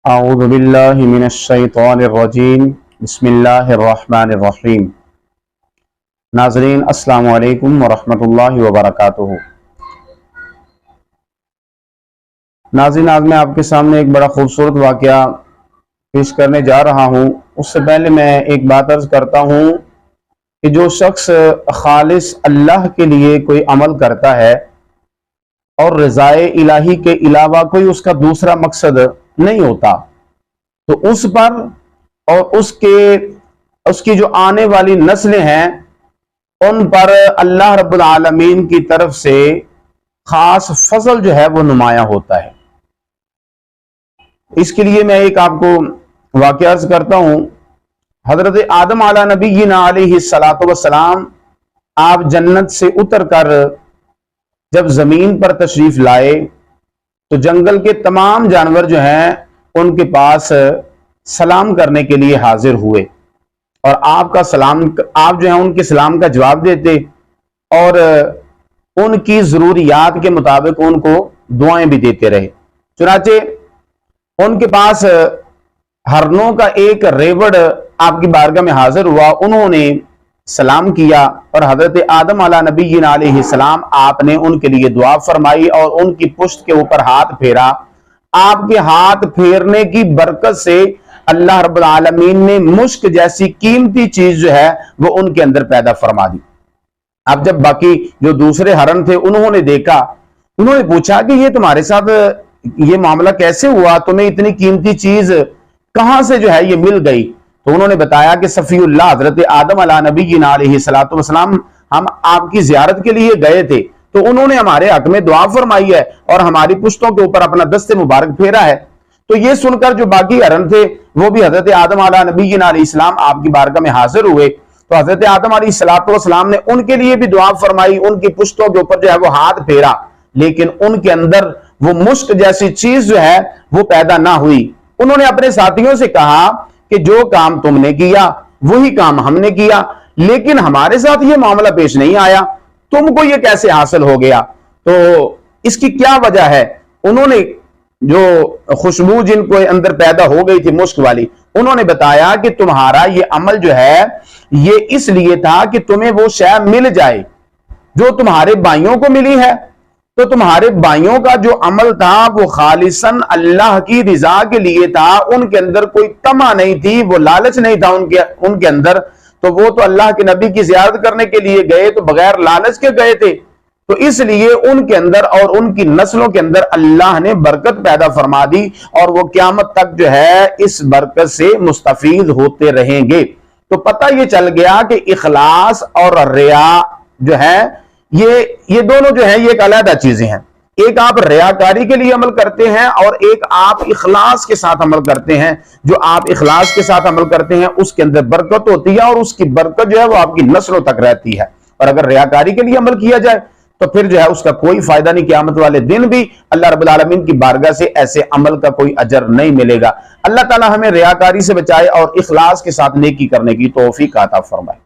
اعوذ باللہ من الشیطان الرجیم بسم اللہ الرحمن الرحیم۔ ناظرین السلام علیکم ورحمۃ اللہ وبرکاتہ۔ ناظرین، آج میں آپ کے سامنے ایک بڑا خوبصورت واقعہ پیش کرنے جا رہا ہوں۔ اس سے پہلے میں ایک بات عرض کرتا ہوں کہ جو شخص خالص اللہ کے لیے کوئی عمل کرتا ہے اور رضائے الہی کے علاوہ کوئی اس کا دوسرا مقصد نہیں ہوتا، تو اس پر اور اس کی جو آنے والی نسلیں ہیں ان پر اللہ رب العالمین کی طرف سے خاص فضل جو ہے وہ نمایاں ہوتا ہے۔ اس کے لیے میں ایک آپ کو واقعہ عرض کرتا ہوں۔ حضرت آدم علیہ نبینا علیہ الصلاۃ والسلام آپ جنت سے اتر کر جب زمین پر تشریف لائے تو جنگل کے تمام جانور جو ہیں ان کے پاس سلام کرنے کے لیے حاضر ہوئے، اور آپ جو ہیں ان کے سلام کا جواب دیتے اور ان کی ضروریات کے مطابق ان کو دعائیں بھی دیتے رہے۔ چنانچہ ان کے پاس ہرنوں کا ایک ریوڑ آپ کی بارگاہ میں حاضر ہوا، انہوں نے سلام کیا اور حضرت آدم علیہ نبینا علیہ السلام آپ نے ان کے لیے دعا فرمائی اور ان کی پشت کے اوپر ہاتھ پھیرا۔ آپ کے ہاتھ پھیرنے کی برکت سے اللہ رب العالمین نے مشک جیسی قیمتی چیز جو ہے وہ ان کے اندر پیدا فرما دی۔ اب جب باقی جو دوسرے ہرن تھے انہوں نے دیکھا، انہوں نے پوچھا کہ یہ تمہارے ساتھ یہ معاملہ کیسے ہوا، تمہیں اتنی قیمتی چیز کہاں سے جو ہے یہ مل گئی؟ تو انہوں نے بتایا کہ صفی اللہ حضرت آدم علیہ نبینا علیہ الصلوۃ والسلام ہم آپ کی زیارت کے لیے گئے تھے، تو انہوں نے ہمارے حق میں دعا فرمائی ہے اور ہماری پشتوں کے اوپر اپنا دست مبارک پھیرا ہے۔ تو یہ سن کر جو باقی ہرن تھے وہ بھی حضرت آدم علیہ نبینا علیہ السلام آپ کی بارگاہ میں حاضر ہوئے، تو حضرت آدم علیہ الصلوۃ والسلام نے ان کے لیے بھی دعا فرمائی، ان کی پشتوں کے اوپر جو ہے وہ ہاتھ پھیرا، لیکن ان کے اندر وہ مشک جیسی چیز جو ہے وہ پیدا نہ ہوئی۔ انہوں نے اپنے ساتھیوں سے کہا کہ جو کام تم نے کیا وہی کام ہم نے کیا، لیکن ہمارے ساتھ یہ معاملہ پیش نہیں آیا، تم کو یہ کیسے حاصل ہو گیا؟ تو اس کی کیا وجہ ہے؟ انہوں نے جو خوشبو جن کو اندر پیدا ہو گئی تھی مشک والی، انہوں نے بتایا کہ تمہارا یہ عمل جو ہے یہ اس لیے تھا کہ تمہیں وہ شے مل جائے جو تمہارے بھائیوں کو ملی ہے، تو تمہارے بھائیوں کا جو عمل تھا وہ خالصاً اللہ کی رضا کے لیے تھا، ان کے اندر کوئی طمع نہیں تھی، وہ لالچ نہیں تھا ان کے اندر، تو وہ تو اللہ کے نبی کی زیارت کرنے کے لیے گئے تو بغیر لالچ کے گئے تھے، تو اس لیے ان کے اندر اور ان کی نسلوں کے اندر اللہ نے برکت پیدا فرما دی اور وہ قیامت تک جو ہے اس برکت سے مستفید ہوتے رہیں گے۔ تو پتہ یہ چل گیا کہ اخلاص اور ریا جو ہے یہ دونوں جو ہیں یہ ایک علیحدہ چیزیں ہیں۔ ایک آپ ریاکاری کے لیے عمل کرتے ہیں اور ایک آپ اخلاص کے ساتھ عمل کرتے ہیں۔ جو آپ اخلاص کے ساتھ عمل کرتے ہیں اس کے اندر برکت ہوتی ہے اور اس کی برکت جو ہے وہ آپ کی نسلوں تک رہتی ہے، اور اگر ریاکاری کے لیے عمل کیا جائے تو پھر جو ہے اس کا کوئی فائدہ نہیں، قیامت والے دن بھی اللہ رب العالمین کی بارگاہ سے ایسے عمل کا کوئی اجر نہیں ملے گا۔ اللہ تعالی ہمیں ریاکاری سے بچائے اور اخلاص کے ساتھ نیکی کرنے کی توفیق عطا فرمائے۔